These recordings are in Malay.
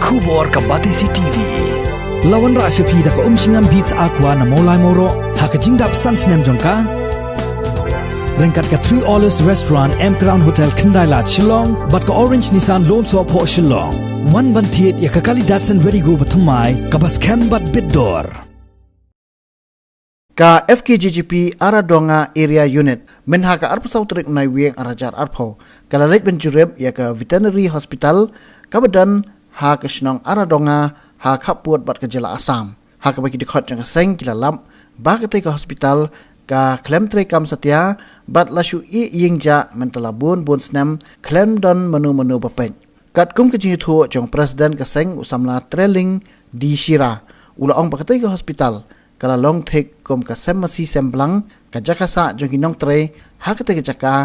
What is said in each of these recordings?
Kubor ka Batisi TV. Lawan ra sepi da ka singam beats aqua na molai moro ha ka jingdap san Snem jongka. Rengkat ka 3 Olives Restaurant M Crown Hotel Kendailat Shillong bat ka Orange Nissan Loan So Po Shillong. One bantiet ya ka kali Datsun Ready Go bathamai ka bas kem bat bidor. Ka Fkjgp Aradonga Area Unit menha ka arpasau terik nai wieng arajar arpo kalalait benjurep ya ka Veterinary Hospital kabadan ha ka Shnong Aradonga ha kaput bat ka jela Assam ha ka bagi dikot jang seng kila lam ba ka ka hospital ka Khlem Treikam Satya bat lasu I yingja mentalabun bun Snem Khlem don menu bapeng kat kum ka jinithu jong presiden ka seng usamla trailing di Shira ula ong ba ka hospital kala long thek kom ka semasi semblang ka jakasa joginong tre hakate ka jaka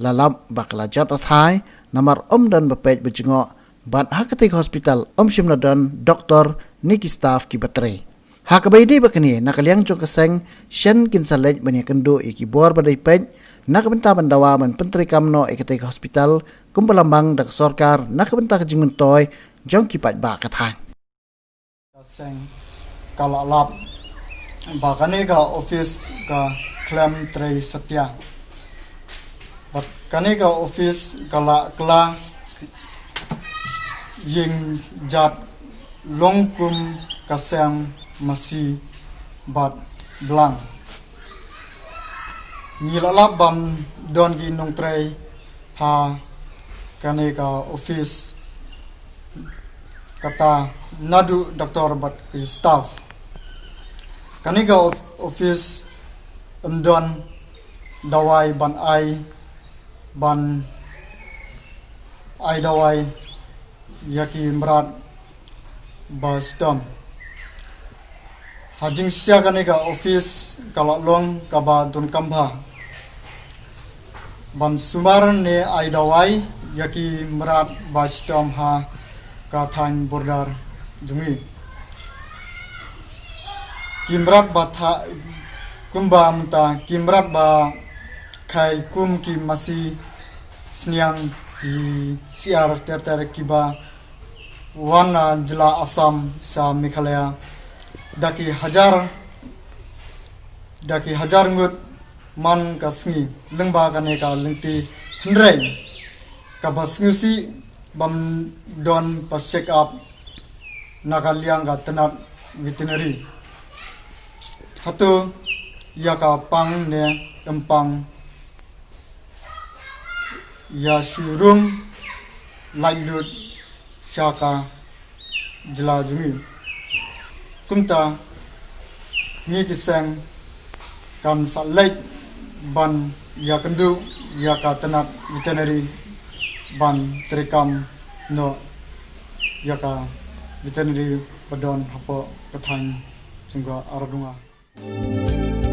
lalap bakala jat athai namar dan bapej bejingo bat hakate ka hospital shimla dan doktor niki staff ki batre hakabai dei bakani nakaliang jong kaseng shen kin salej bani kendo iki bor badai pej nakabenta bandawa man Treikam no ekate ka hospital kumpalambang dak sorkar nakabenta ka jingun toy jong ki pat ba ka thai seng kala lap bakane ka office ka Khlem Trei Satya bakane ka office kala ying jat longkum kasang masi bat blang ngilala bam don gi nong trei ha kane ka office kata nadu doktor bat ki staff kaniga office umdon dawai ban ai dawai yaki merat basdom hajing sia kaniga office kalalong kaba don kambha ban sumar ne ai dawai yaki merat basdom ha ka thain border jungi kimrat batha kumba muta kimrat ba khai kum ki masi sniang hi siar ter kiba wana jila Assam sa Meghalaya daki hajar ngut man kasngi lengba kane ka lengti hendrei ka basngusi bam don pa check up nakaliang ka tenat veterinary hatu yaka pang ne empang ya surung lailut shaka jela jumi kumta ni kisang kan salai ban ya kendu yaka tenat veterinary ban Treikam no yaka veterinary badon hapo kathang sungga Aradonga.